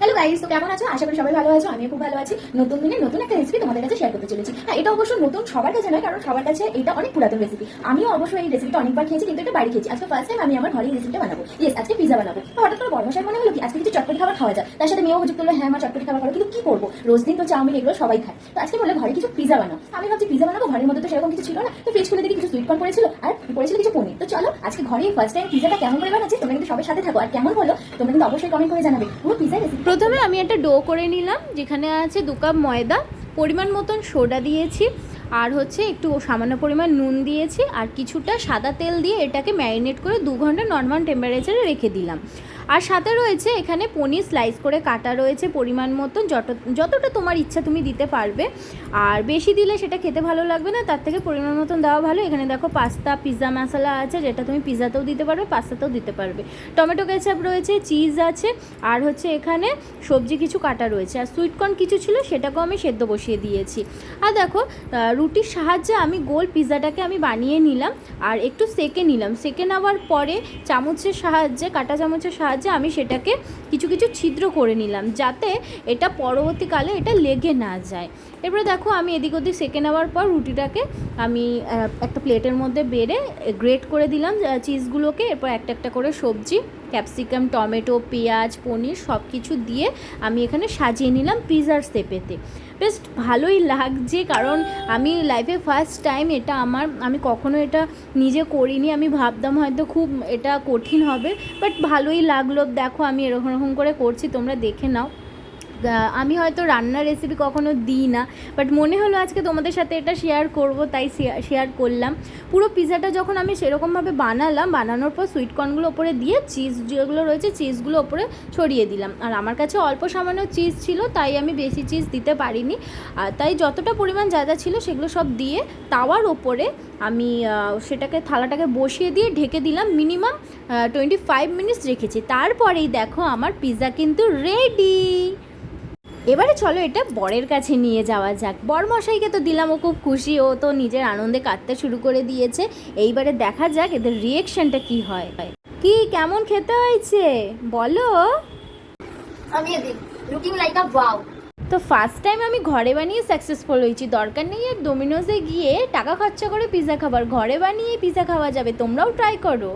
Hello guys, তো কেমন আছো? আশা করি সবাই ভালো আছো। আমিও খুব ভালো আছি। নতুন দিনে নতুন একটা রেসিপি তোমাদের কাছে শেয়ার করতে চলেছি। হ্যাঁ, এটা অবশ্য নতুন সবার কাছে নয়, কারণ সবার কাছে এটা অনেক পুরাতন রেসিপি। আমিও অবশ্যই এই রেসিপিটা অনেকবার খেয়েছি, কিন্তু এটা বাড়ি খেয়েছি। আজকে ফার্স্ট টাইম আমি আমার ঘরে এই রেসিপিটা বানাবো। ইয়েস, আজকে পিজা বানাবো। তো হঠাৎ করে বর্মশাই মনে হলো কি আজকে কিছু চটপটি খাবার খাওয়া যায়। তার সাথে মেয়েও হুজুক করলো, হ্যাঁ মা চটপটি খাবার খাবো, কিন্তু কি করবো? রোজ দিন তো চাউমিন এগুলো সবাই খায়। তো আজকে বললো ঘরে কিছু পিজা বানাও। আমি ভাবছি পিজা বানাবো, ঘরের মধ্যে তো সেরকম কিছু ছিল না। তো ফ্রিজ খুলে দেখি কিছু সুইট কর্ন পড়েছিল আর পড়েছিল কিছু পনির। তো চলো আজকে ঘরে ফার্স্ট টাইম পিজাটা কেমন করে বানাচ্ছি, তোমরা কিন্তু সবাই সাথে থাকো। আর কেমন হলো তোমরা কিন্তু অবশ্যই কমেন্ট করে জানাবে। পুরো পিজা রেসিপি। প্রথমে আমি একটা ডো করে নিলাম, যেখানে আছে 2 কাপ ময়দা, পরিমাণ মতন সোডা দিয়েছি, আর হচ্ছে একটু সামান্য পরিমাণ নুন দিয়েছি, আর কিছুটা সাদা তেল দিয়ে এটাকে ম্যারিনেট করে 2 ঘন্টা নর্মাল টেম্পারেচারে রেখে দিলাম। আর সাথে রয়েছে এখানে পনির স্লাইস করে কাটা রয়েছে পরিমাণ মতন, যতটা তোমার ইচ্ছা তুমি দিতে পারবে। আর বেশি দিলে সেটা খেতে ভালো লাগবে না, তার থেকে পরিমাণ মতন দেওয়া ভালো। এখানে দেখো পাস্তা পিৎজা মশলা আছে, যেটা তুমি পিৎজাতেও দিতে পারবে, পাস্তাতেও দিতে পারবে। টমেটো কেচাপ রয়েছে, চিজ আছে, আর হচ্ছে এখানে সবজি কিছু কাটা রয়েছে, আর সুইটকর্ন কিছু ছিল, সেটাকেও আমি সেদ্ধ বসিয়ে দিয়েছি। আর দেখো রুটির সাহায্যে আমি গোল পিৎজাটাকে আমি বানিয়ে নিলাম, আর একটু সেকে নিলাম। সেকে নেওয়ার পরে চামচের সাহায্যে, কাঁটা চামচের সাহায্যে আমি সেটাকে কিছু কিছু ছিদ্র করে নিলাম, যাতে এটা পরবর্তীকালে এটা লেগে না যায়। এরপরে দেখো আমি এদিক ওদিক সেকে নেওয়ার পর রুটিটাকে আমি একটা প্লেটের মধ্যে বেড়ে গ্রেট করে দিলাম চিজগুলোকে। এরপর একটা একটা করে সবজি, ক্যাপসিকাম, টমেটো, পেঁয়াজ, পনির সব কিছু দিয়ে আমি এখানে সাজিয়ে নিলাম পিৎজার শেপেতে। বেশ ভালোই লাগছে, কারণ আমি লাইফে ফার্স্ট টাইম এটা আমি কখনো এটা নিজে করিনি। আমি ভাবতাম হয়তো খুব এটা কঠিন হবে, বাট ভালোই লাগলো। দেখো আমি এরকম এরকম করে করছি, তোমরা দেখে নাও। আমি হয়তো রান্নার রেসিপি কখনো দিই না, বাট মনে হলো আজকে তোমাদের সাথে এটা শেয়ার করব, তাই শেয়ার করলাম। পুরো পিৎজাটা যখন আমি সেরকমভাবে বানালাম, বানানোর পর সুইটকর্নগুলো ওপরে দিয়ে চিজ যেগুলো রয়েছে চিজগুলো ওপরে ছড়িয়ে দিলাম। আর আমার কাছে অল্প সামান্য চিজ ছিল, তাই আমি বেশি চিজ দিতে পারিনি। তাই যতটা পরিমাণ যা যা ছিল সেগুলো সব দিয়ে তাওয়ার ওপরে আমি সেটাকে থালাটাকে বসিয়ে দিয়ে ঢেকে দিলাম। মিনিমাম 25 মিনিটস রেখেছি। তারপরেই দেখো আমার পিৎজা কিন্তু রেডি। এবারে চলো এটা বরের কাছে নিয়ে যাওয়া যাক। বরমশাইকে তো দিলাম, ও খুব খুশি, ও তো নিজের আনন্দে কাটতে শুরু করে দিয়েছে। এইবারে দেখা যাক এদের রিয়েকশনটা কি হয়। কি কেমন খেতে হয়েছে বলো? অ্যামেজিং, লুকিং লাইক আ ওয়াও। তো ফার্স্ট টাইম আমি ঘরে বানিয়ে সাকসেসফুল হয়েছি। দরকার নেই আর ডোমিনোজে গিয়ে টাকা খরচা করে পিৎজা খাবার, ঘরে বানিয়ে পিৎজা খাওয়া যাবে। তোমরাও ট্রাই করো।